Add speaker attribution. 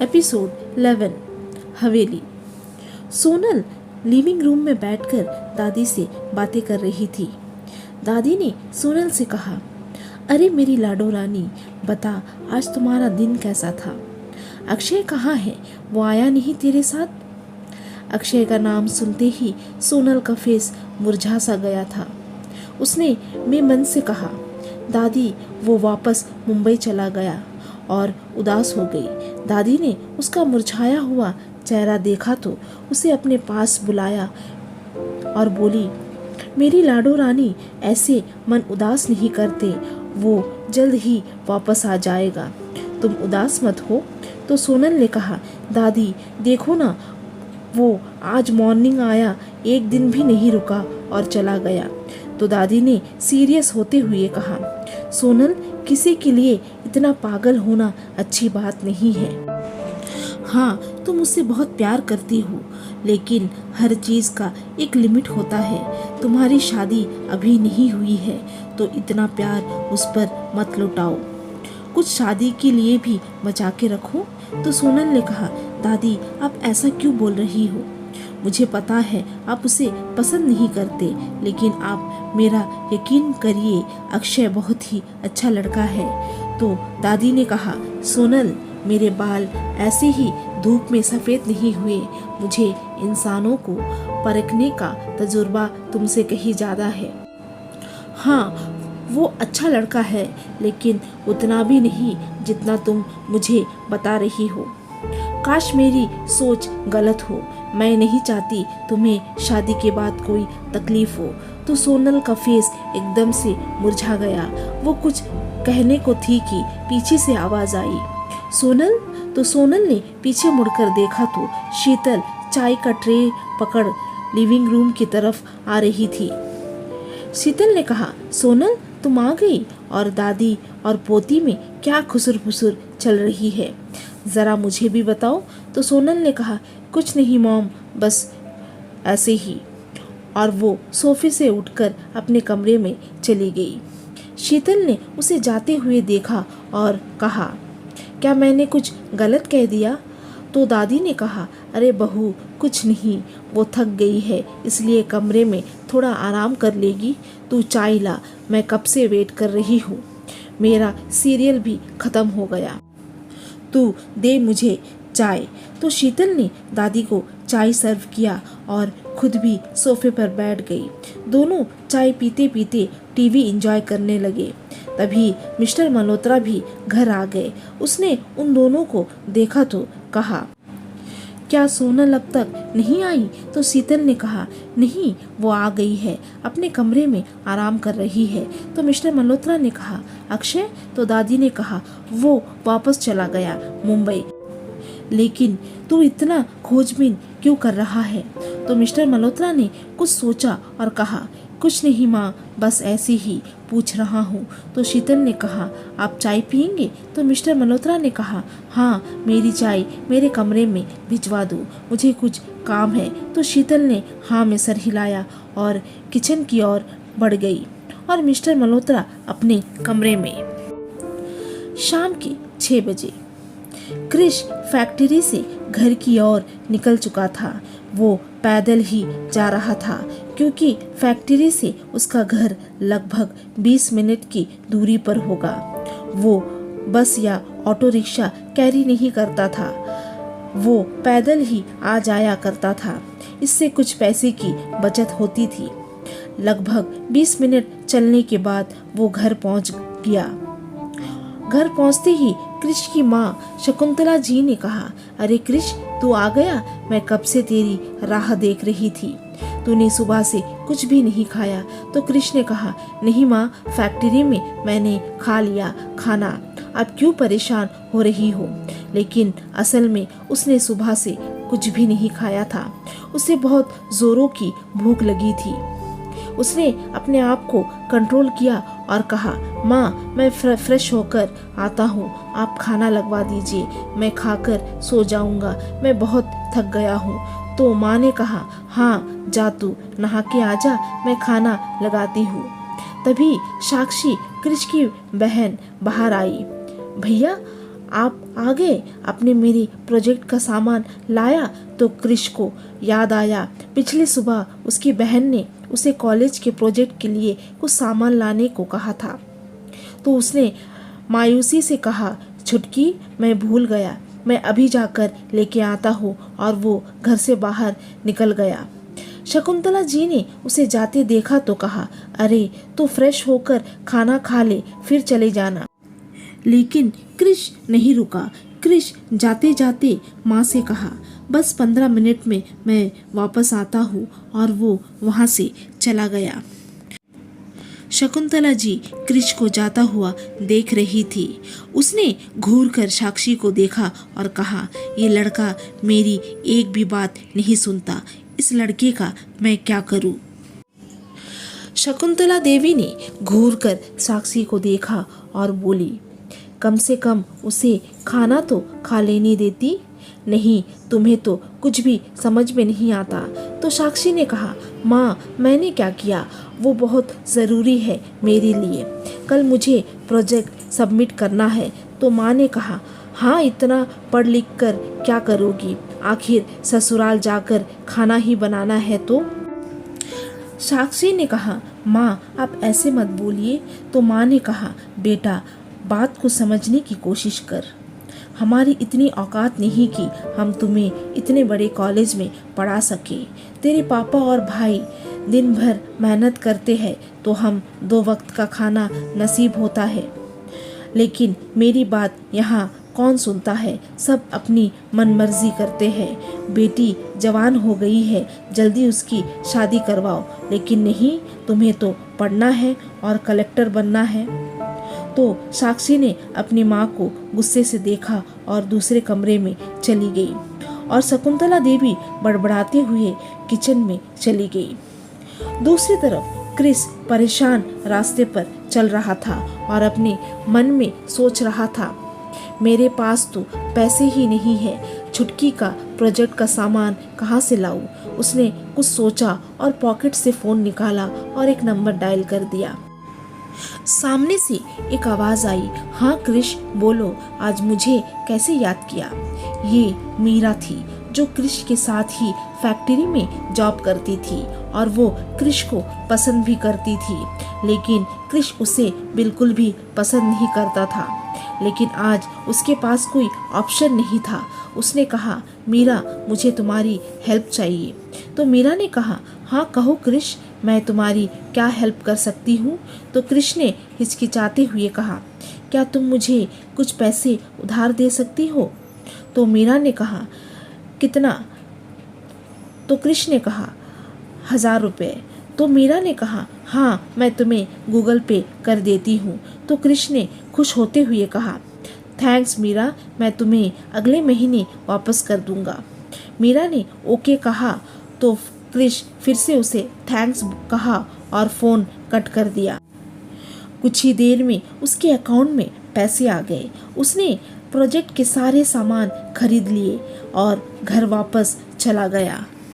Speaker 1: Episode 11 हवेली। Sonal living room में बैठकर दादी से बातें कर रही थी। दादी ने सोनल से कहा, अरे मेरी लाडो रानी, बता आज तुम्हारा दिन कैसा था? अक्षय कहाँ है? वो आया नहीं तेरे साथ? अक्षय का नाम सुनते ही सोनल का फेस मुरझा सा गया था। उसने मन से कहा, दादी वो वापस मुंबई चला गया, और उदास हो गई। दादी ने उसका मुरझाया हुआ चेहरा देखा तो उसे अपने पास बुलाया और बोली, मेरी लाडो रानी, ऐसे मन उदास नहीं करते, वो जल्द ही वापस आ जाएगा, तुम उदास मत हो। तो सोनल ने कहा, दादी देखो ना, वो आज मॉर्निंग आया, एक दिन भी नहीं रुका और चला गया। तो दादी ने सीरियस होते हुए कहा, सोनल, किसी के लिए इतना पागल होना अच्छी बात नहीं है। हाँ, तुम मुझसे बहुत प्यार करती हो, लेकिन हर चीज़ का एक लिमिट होता है। तुम्हारी शादी अभी नहीं हुई है, तो इतना प्यार उस पर मत लुटाओ, कुछ शादी के लिए भी बचा के रखो। तो सोनल ने कहा, दादी आप ऐसा क्यों बोल रही हो? मुझे पता है आप उसे पसंद नहीं करते, लेकिन आप मेरा यकीन करिए, अक्षय बहुत ही अच्छा लड़का है। तो दादी ने कहा, सोनल, मेरे बाल ऐसे ही धूप में सफ़ेद नहीं हुए, मुझे इंसानों को परखने का तजुर्बा तुमसे कहीं ज़्यादा है। हाँ, वो अच्छा लड़का है, लेकिन उतना भी नहीं जितना तुम मुझे बता रही हो। काश मेरी सोच गलत हो, मैं नहीं चाहती तुम्हें शादी के बाद कोई तकलीफ हो। तो सोनल का फेस एकदम से मुरझा गया। वो कुछ कहने को थी कि पीछे से आवाज आई, सोनल। तो सोनल ने पीछे मुड़कर देखा तो शीतल चाय का ट्रे पकड़ लिविंग रूम की तरफ आ रही थी। शीतल ने कहा, सोनल तुम आ गई, और दादी और पोती में क्या खुसुर फुसुर चल रही है, ज़रा मुझे भी बताओ। तो सोनल ने कहा, कुछ नहीं मॉम, बस ऐसे ही, और वो सोफे से उठकर अपने कमरे में चली गई। शीतल ने उसे जाते हुए देखा और कहा, क्या मैंने कुछ गलत कह दिया? तो दादी ने कहा, अरे बहू कुछ नहीं, वो थक गई है, इसलिए कमरे में थोड़ा आराम कर लेगी। तू चाय ला, मैं कब से वेट कर रही हूँ, मेरा सीरियल भी ख़त्म हो गया, तू दे मुझे चाय। तो शीतल ने दादी को चाय सर्व किया और खुद भी सोफे पर बैठ गई। दोनों चाय पीते पीते टीवी एंजॉय करने लगे। तभी मिस्टर मल्होत्रा भी घर आ गए। उसने उन दोनों को देखा तो कहा, क्या सोनल अब तक नहीं आई? तो शीतल ने कहा, नहीं, वो आ गई है, अपने कमरे में आराम कर रही है। तो मिस्टर मल्होत्रा ने कहा, अक्षय? तो दादी ने कहा, वो वापस चला गया मुंबई, लेकिन तू इतना खोजबीन क्यों कर रहा है? तो मिस्टर मल्होत्रा ने कुछ सोचा और कहा, कुछ नहीं माँ, बस ऐसे ही पूछ रहा हूँ। तो शीतल ने कहा, आप चाय पियेंगे? तो मिस्टर मल्होत्रा ने कहा, हाँ, मेरी चाय मेरे कमरे में भिजवा दो, मुझे कुछ काम है। तो शीतल ने हाँ में सर हिलाया और किचन की ओर बढ़ गई, और मिस्टर मल्होत्रा अपने कमरे में। शाम के 6 बजे क्रिश फैक्ट्री से घर की ओर निकल चुका था। वो पैदल ही जा रहा था, क्योंकि फैक्ट्री से उसका घर लगभग 20 मिनट की दूरी पर होगा। वो बस या ऑटो रिक्शा कैरी नहीं करता था, वो पैदल ही आ जाया करता था। इससे कुछ पैसे की बचत होती थी। लगभग 20 मिनट चलने के बाद वो घर पहुंच गया। घर पहुंचते ही क्रिश की माँ शकुंतला जी ने कहा, अरे क्रिश, तू आ गया, मैं कब से तेरी राह देख रही थी, तूने सुबह से कुछ भी नहीं खाया। तो क्रिश ने कहा, नहीं माँ, फैक्ट्री में मैंने खा लिया खाना, अब क्यों परेशान हो रही हो? लेकिन असल में उसने सुबह से कुछ भी नहीं खाया था, उसे बहुत जोरों की भूख लगी थी। उसने अपने आप को कंट्रोल किया और कहा, माँ, मैं फ्रेश होकर आता हूँ, आप खाना लगवा दीजिए, मैं खाकर सो जाऊँगा, मैं बहुत थक गया हूँ। तो माँ ने कहा, हाँ जा, तू नहा के आजा, मैं खाना लगाती हूँ। तभी साक्षी, क्रिश की बहन, बाहर आई। भैया आप आ गए, आपने मेरे प्रोजेक्ट का सामान लाया। तो क्रिश को याद आया पिछली सुबह उसकी बहन ने उसे कॉलेज के प्रोजेक्ट के लिए कुछ सामान लाने को कहा था। तो उसने मायूसी से कहा, छुटकी मैं भूल गया, मैं अभी जाकर लेके आता हूँ। और वो घर से बाहर निकल गया। शकुंतला जी ने उसे जाते देखा तो कहा, अरे तो फ्रेश होकर खाना खा ले, फिर चले जाना। लेकिन क्रिश नहीं रुका। क्रिश जाते जाते माँ से कहा, बस 15 मिनट में मैं वापस आता हूँ। और वो वहाँ से चला गया। शकुंतला जी क्रिश को जाता हुआ देख रही थी। उसने घूरकर साक्षी को देखा और कहा, ये लड़का मेरी एक भी बात नहीं सुनता, इस लड़के का मैं क्या करूं? शकुंतला देवी ने घूरकर साक्षी को देखा और बोली, कम से कम उसे खाना तो खा लेने देती। नहीं, तुम्हें तो कुछ भी समझ में नहीं आता। तो साक्षी ने कहा, माँ मैंने क्या किया, वो बहुत ज़रूरी है मेरे लिए, कल मुझे प्रोजेक्ट सबमिट करना है। तो माँ ने कहा, हाँ इतना पढ़ लिख कर क्या करोगी, आखिर ससुराल जाकर खाना ही बनाना है। तो साक्षी ने कहा, माँ आप ऐसे मत बोलिए। तो माँ ने कहा, बेटा बात को समझने की कोशिश कर, हमारी इतनी औकात नहीं कि हम तुम्हें इतने बड़े कॉलेज में पढ़ा सके। तेरे पापा और भाई दिन भर मेहनत करते हैं तो हम 2 वक्त का खाना नसीब होता है। लेकिन मेरी बात यहाँ कौन सुनता है, सब अपनी मनमर्जी करते हैं। बेटी जवान हो गई है, जल्दी उसकी शादी करवाओ। लेकिन नहीं, तुम्हें तो पढ़ना है और कलेक्टर बनना है। तो साक्षी ने अपनी माँ को गुस्से से देखा और दूसरे कमरे में चली गई। और शकुंतला देवी बड़बड़ाते हुए किचन में चली गई। दूसरी तरफ क्रिस परेशान रास्ते पर चल रहा था और अपने मन में सोच रहा था, मेरे पास तो पैसे ही नहीं है, छुटकी का प्रोजेक्ट का सामान कहाँ से लाऊं? उसने कुछ सोचा और पॉकेट से फ़ोन निकाला और एक नंबर डायल कर दिया। सामने से एक आवाज़ आई, हाँ क्रिश बोलो, आज मुझे कैसे याद किया? ये मीरा थी जो क्रिश के साथ ही फैक्ट्री में जॉब करती थी और वो क्रिश को पसंद भी करती थी। लेकिन क्रिश उसे बिल्कुल भी पसंद नहीं करता था। लेकिन आज उसके पास कोई ऑप्शन नहीं था। उसने कहा, मीरा मुझे तुम्हारी हेल्प चाहिए। तो मीरा ने कहा, हाँ कहो क्रिश, मैं तुम्हारी क्या हेल्प कर सकती हूँ? तो क्रिश ने हिचकिचाते हुए कहा, क्या तुम मुझे कुछ पैसे उधार दे सकती हो? तो मीरा ने कहा, कितना? तो क्रिश ने कहा, 1000 रुपये। तो मीरा ने कहा, हाँ मैं तुम्हें गूगल पे कर देती हूँ। तो क्रिश ने खुश होते हुए कहा, थैंक्स मीरा, मैं तुम्हें अगले महीने वापस कर दूँगा। मीरा ने ओके कहा तो क्रिश फिर से उसे थैंक्स कहा और फ़ोन कट कर दिया। कुछ ही देर में उसके अकाउंट में पैसे आ गए। उसने प्रोजेक्ट के सारे सामान खरीद लिए और घर वापस चला गया।